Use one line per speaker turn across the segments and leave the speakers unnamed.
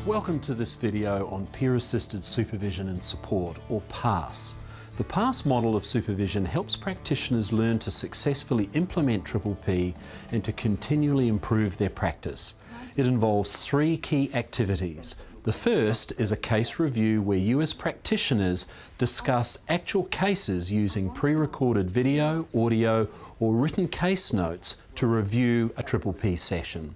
Welcome to this video on Peer-Assisted Supervision and Support, or PASS. The PASS model of supervision helps practitioners learn to successfully implement Triple P and to continually improve their practice. It involves three key activities. The first is a case review where you as practitioners discuss actual cases using pre-recorded video, audio or written case notes to review a Triple P session.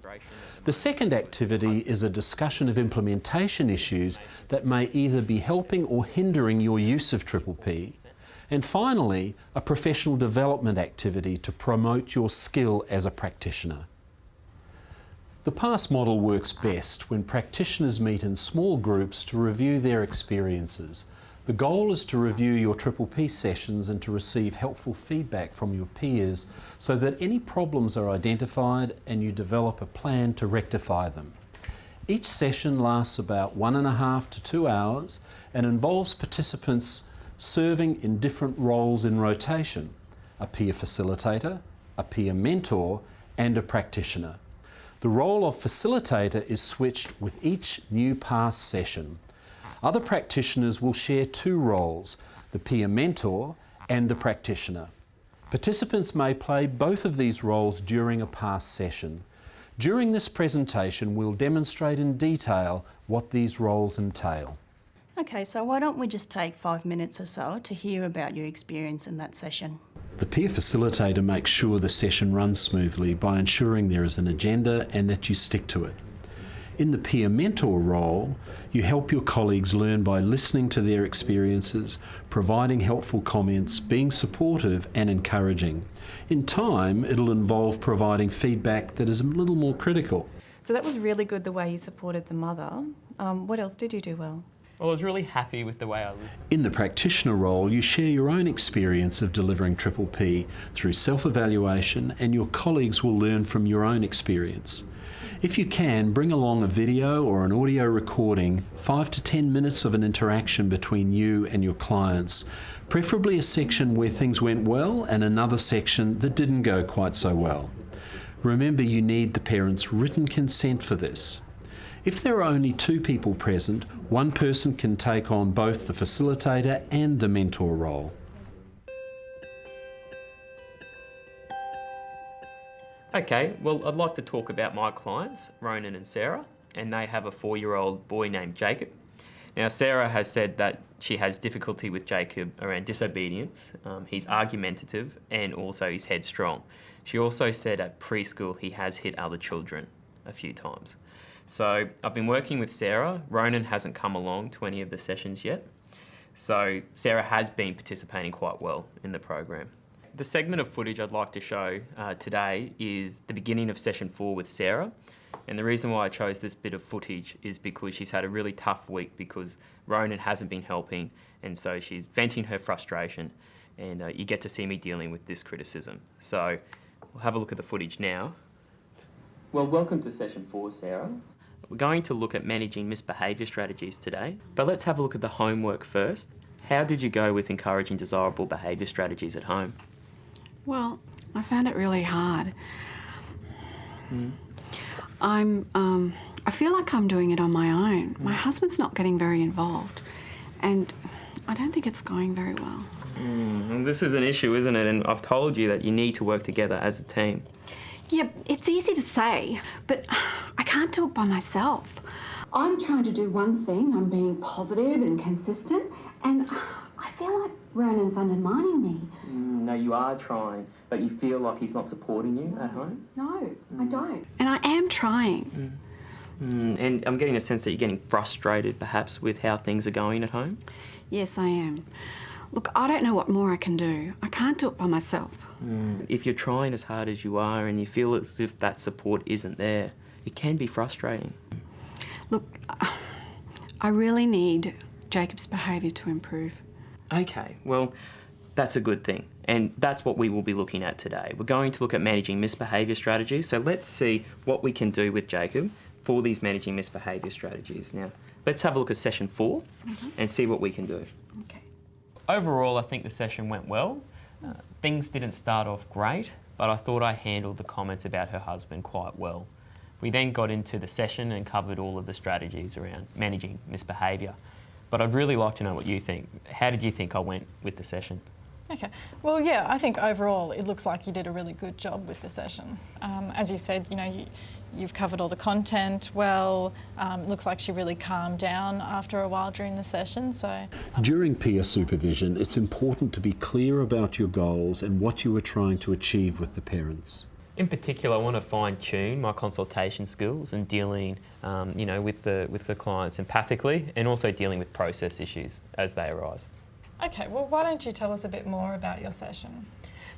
The second activity is a discussion of implementation issues that may either be helping or hindering your use of Triple P. And finally, a professional development activity to promote your skill as a practitioner. The PASS model works best when practitioners meet in small groups to review their experiences. The goal is to review your Triple P sessions and to receive helpful feedback from your peers so that any problems are identified and you develop a plan to rectify them. Each session lasts about 1.5 to 2 hours and involves participants serving in different roles in rotation: a peer facilitator, a peer mentor, and a practitioner. The role of facilitator is switched with each new PASS session. Other practitioners will share two roles, the peer mentor and the practitioner. Participants may play both of these roles during a PASS session. During this presentation, we'll demonstrate in detail what these roles entail.
Okay, so why don't we just take 5 minutes or so to hear about your experience in that session?
The peer facilitator makes sure the session runs smoothly by ensuring there is an agenda and that you stick to it. In the peer mentor role, you help your colleagues learn by listening to their experiences, providing helpful comments, being supportive and encouraging. In time, it'll involve providing feedback that is a little more critical.
So that was really good, the way you supported the mother. What else did you do well?
Well, I was really happy with the way I listened.
In the practitioner role, you share your own experience of delivering Triple P through self-evaluation, and your colleagues will learn from your own experience. If you can, bring along a video or an audio recording, 5 to 10 minutes of an interaction between you and your clients, preferably a section where things went well and another section that didn't go quite so well. Remember, you need the parents' written consent for this. If there are only 2 people present, one person can take on both the facilitator and the mentor role.
Okay, well, I'd like to talk about my clients, Ronan and Sarah, and they have a 4-year-old boy named Jacob. Now, Sarah has said that she has difficulty with Jacob around disobedience. He's argumentative and also he's headstrong. She also said at preschool he has hit other children a few times. So I've been working with Sarah. Ronan hasn't come along to any of the sessions yet. So Sarah has been participating quite well in the program. The segment of footage I'd like to show today is the beginning of session 4 with Sarah. And the reason why I chose this bit of footage is because she's had a really tough week because Ronan hasn't been helping, and so she's venting her frustration, and you get to see me dealing with this criticism. So we'll have a look at the footage now. Well, welcome to session 4, Sarah. We're going to look at managing misbehaviour strategies today, but let's have a look at the homework first. How did you go with encouraging desirable behaviour strategies at home?
Well, I found it really hard. I feel like I'm doing it on my own. My husband's not getting very involved, and I don't think it's going very well.
Well, this is an issue, isn't it? And I've told you that you need to work together as a team.
Yeah, it's easy to say, but I can't do it by myself.
I'm trying to do one thing, I'm being positive and consistent, and I feel like Ronan's undermining me.
No, you are trying, but you feel like he's not supporting you at home?
No, I don't.
And I am trying.
And I'm getting a sense that you're getting frustrated, perhaps, with how things are going at home?
Yes, I am. Look, I don't know what more I can do. I can't do it by myself.
If you're trying as hard as you are and you feel as if that support isn't there, it can be frustrating.
Look, I really need Jacob's behaviour to improve.
Okay, well, that's a good thing. And that's what we will be looking at today. We're going to look at managing misbehaviour strategies. So let's see what we can do with Jacob for these managing misbehaviour strategies. Now, let's have a look at session 4 and see what we can do.
Okay.
Overall, I think the session went well. Things didn't start off great, but I thought I handled the comments about her husband quite well. We then got into the session and covered all of the strategies around managing misbehaviour. But I'd really like to know what you think. How did you think I went with the session?
Okay. Well, yeah, I think overall it looks like you did a really good job with the session. As you said, you've covered all the content well. Looks like she really calmed down after a while during the session. So
During peer supervision, it's important to be clear about your goals and what you are trying to achieve with the parents.
In particular, I want to fine-tune my consultation skills and dealing, with the clients empathically, and also dealing with process issues as they arise.
okay, well, why don't you tell us a bit more about your session?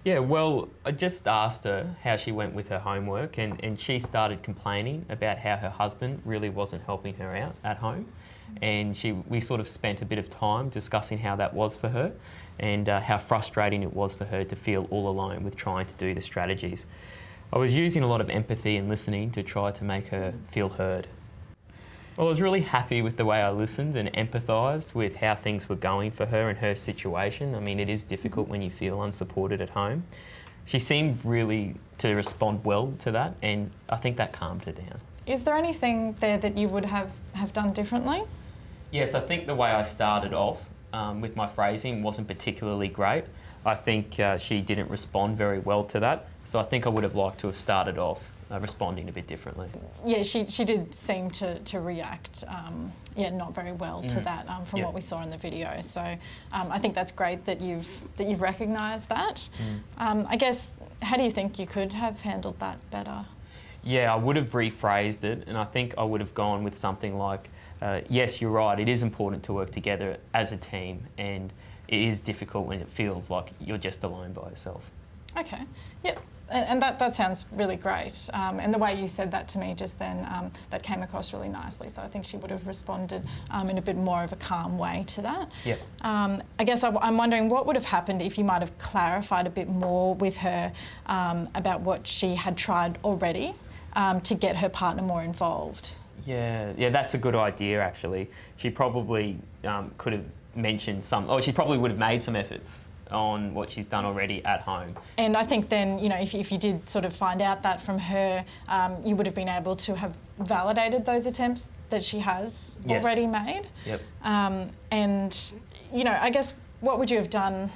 Yeah, well, I just asked her how she went with her homework, and she started complaining about how her husband really wasn't helping her out at home. And we sort of spent a bit of time discussing how that was for her, and how frustrating it was for her to feel all alone with trying to do the strategies. I was using a lot of empathy and listening to try to make her feel heard. Well, I was really happy with the way I listened and empathised with how things were going for her and her situation. I mean, it is difficult when you feel unsupported at home. She seemed really to respond well to that, and I think that calmed her down.
Is there anything there that you would have done differently?
Yes, I think the way I started off with my phrasing wasn't particularly great. I think she didn't respond very well to that, so I think I would have liked to have started off responding a bit differently.
Yeah, she did seem to react, not very well to that from
Yeah.
what we saw in the video. So I think that's great that you've recognised that. I guess, how do you think you could have handled that better?
Yeah, I would have rephrased it, and I think I would have gone with something like, yes, you're right, it is important to work together as a team, and it is difficult when it feels like you're just alone by yourself.
Okay, yep. And that sounds really great. And the way you said that to me just then, that came across really nicely. So I think she would have responded in a bit more of a calm way to that.
Yep.
I guess I'm wondering what would have happened if you might have clarified a bit more with her about what she had tried already to get her partner more involved.
Yeah, that's a good idea actually. She probably could have mentioned she probably would have made some efforts on what she's done already at home.
And I think then, if you did sort of find out that from her, you would have been able to have validated those attempts that she has
Yes.
already made.
Yep.
And, I guess, what would you have done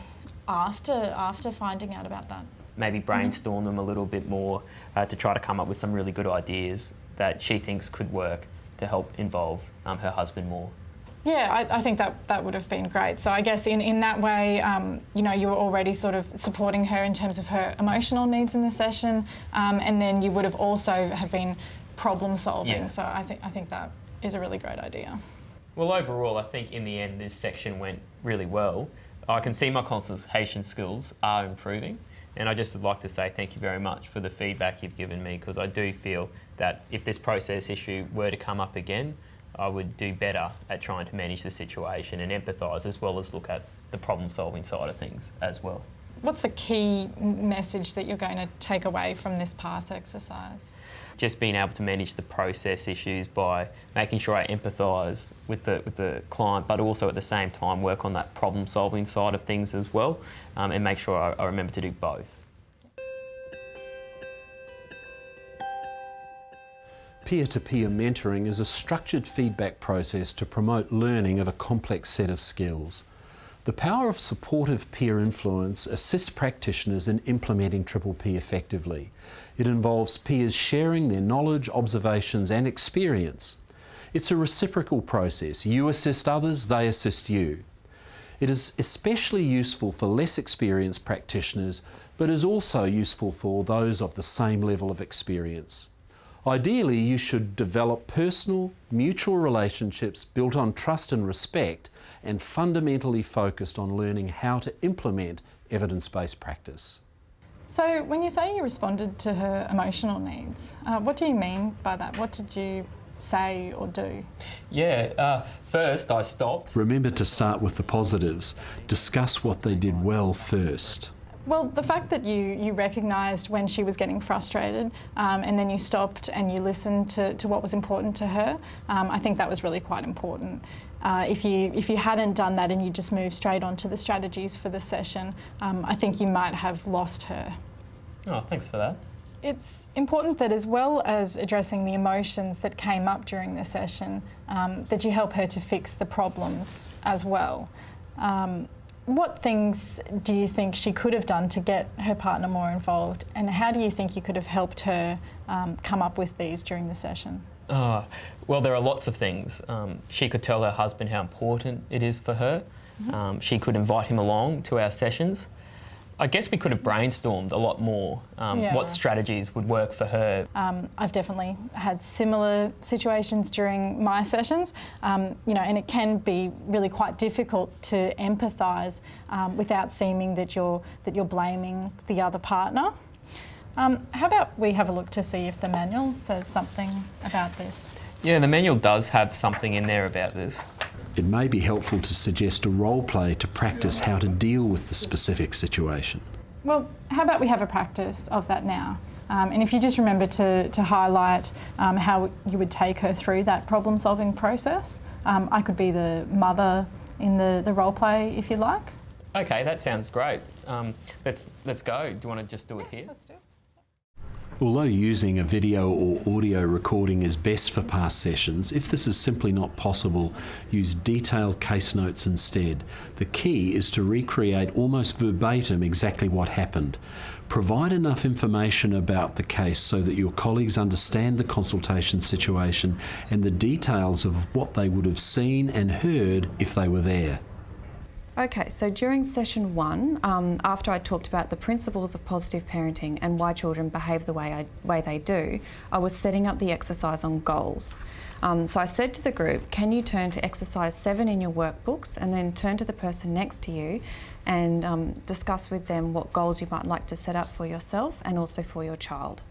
after finding out about that?
Maybe brainstorm them a little bit more to try to come up with some really good ideas that she thinks could work to help involve her husband more.
Yeah, I think that would have been great. So I guess in that way, you were already sort of supporting her in terms of her emotional needs in the session, and then you would have also have been problem solving.
Yeah.
So I think that is a really great idea.
Well, overall, I think in the end this section went really well. I can see my consultation skills are improving, and I just would like to say thank you very much for the feedback you've given me, because I do feel that if this process issue were to come up again, I would do better at trying to manage the situation and empathise, as well as look at the problem-solving side of things as well.
What's the key message that you're going to take away from this PASS exercise?
Just being able to manage the process issues by making sure I empathise with the client, but also at the same time work on that problem-solving side of things as well, and make sure I remember to do both.
Peer-to-peer mentoring is a structured feedback process to promote learning of a complex set of skills. The power of supportive peer influence assists practitioners in implementing Triple P effectively. It involves peers sharing their knowledge, observations and experience. It's a reciprocal process. You assist others, they assist you. It is especially useful for less experienced practitioners, but is also useful for those of the same level of experience. Ideally, you should develop personal, mutual relationships built on trust and respect, and fundamentally focused on learning how to implement evidence-based practice.
So when you say you responded to her emotional needs, what do you mean by that? What did you say or do?
Yeah, first I stopped.
Remember to start with the positives. Discuss what they did well first.
Well, the fact that you recognised when she was getting frustrated and then you stopped and you listened to what was important to her, I think that was really quite important. If you hadn't done that and you just moved straight on to the strategies for the session, I think you might have lost her.
Oh, thanks for that.
It's important that, as well as addressing the emotions that came up during the session, that you help her to fix the problems as well. What things do you think she could have done to get her partner more involved, and how do you think you could have helped her come up with these during the session?
Well, there are lots of things. She could tell her husband how important it is for her. She could invite him along to our sessions. I guess we could have brainstormed a lot more what strategies would work for her.
I've definitely had similar situations during my sessions, you know, and it can be really quite difficult to empathise without seeming that you're blaming the other partner. How about we have a look to see if the manual says something about this?
Yeah, the manual does have something in there about this.
It may be helpful to suggest a role play to practice how to deal with the specific situation.
Well, how about we have a practice of that now? And if you just remember to highlight how you would take her through that problem-solving process. I could be the mother in the role play if you like.
Okay, that sounds great. Let's go. Do you want to just do it here?
Let's do it.
Although using a video or audio recording is best for past sessions, if this is simply not possible, use detailed case notes instead. The key is to recreate almost verbatim exactly what happened. Provide enough information about the case so that your colleagues understand the consultation situation and the details of what they would have seen and heard if they were there.
Okay, so during session 1, after I talked about the principles of positive parenting and why children behave the way they do, I was setting up the exercise on goals. So I said to the group, can you turn to exercise 7 in your workbooks and then turn to the person next to you and discuss with them what goals you might like to set up for yourself and also for your child.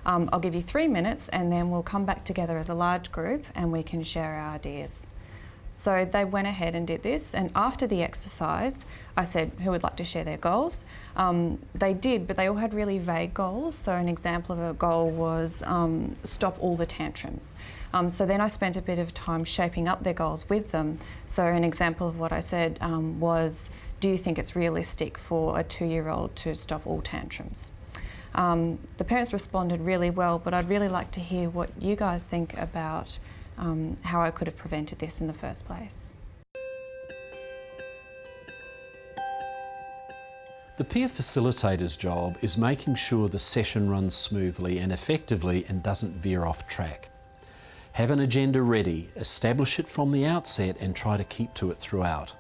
I'll give you 3 minutes and then we'll come back together as a large group and we can share our ideas. So they went ahead and did this, and after the exercise I said who would like to share their goals. They did, but they all had really vague goals. So an example of a goal was stop all the tantrums. So then I spent a bit of time shaping up their goals with them. So an example of what I said was, do you think it's realistic for a 2-year-old to stop all tantrums? The parents responded really well, but I'd really like to hear what you guys think about how I could have prevented this in the first place.
The peer facilitator's job is making sure the session runs smoothly and effectively and doesn't veer off track. Have an agenda ready, establish it from the outset and try to keep to it throughout.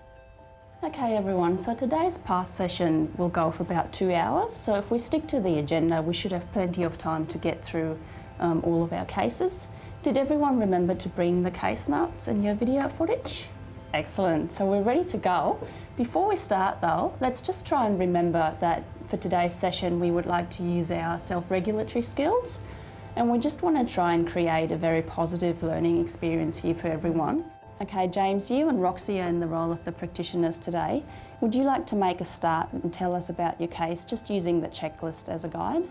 Okay everyone, so today's past session will go for about 2 hours, so if we stick to the agenda we should have plenty of time to get through all of our cases. Did everyone remember to bring the case notes and your video footage? Excellent, so we're ready to go. Before we start though, let's just try and remember that for today's session we would like to use our self-regulatory skills, and we just want to try and create a very positive learning experience here for everyone. Okay, James, you and Roxy are in the role of the practitioners today. Would you like to make a start and tell us about your case, just using the checklist as a guide?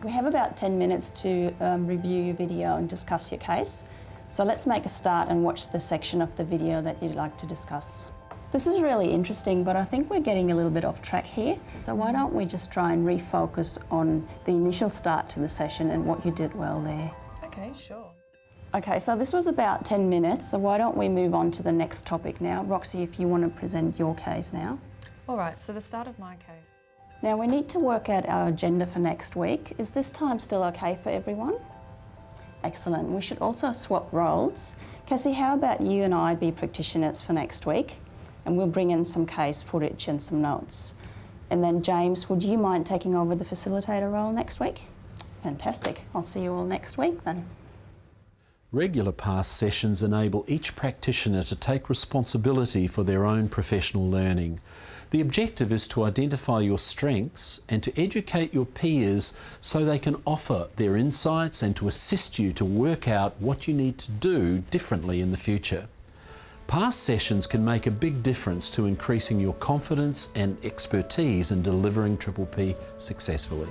We have about 10 minutes to review your video and discuss your case. So let's make a start and watch the section of the video that you'd like to discuss. This is really interesting, but I think we're getting a little bit off track here. So why don't we just try and refocus on the initial start to the session and what you did well there.
Okay, sure.
Okay, so this was about 10 minutes, so why don't we move on to the next topic now. Roxy, if you want to present your case now.
All right, so the start of my case.
Now we need to work out our agenda for next week. Is this time still okay for everyone? Excellent. We should also swap roles. Cassie, how about you and I be practitioners for next week? And we'll bring in some case footage and some notes. And then James, would you mind taking over the facilitator role next week? Fantastic. I'll see you all next week then.
Regular past sessions enable each practitioner to take responsibility for their own professional learning. The objective is to identify your strengths and to educate your peers so they can offer their insights and to assist you to work out what you need to do differently in the future. Past sessions can make a big difference to increasing your confidence and expertise in delivering Triple P successfully.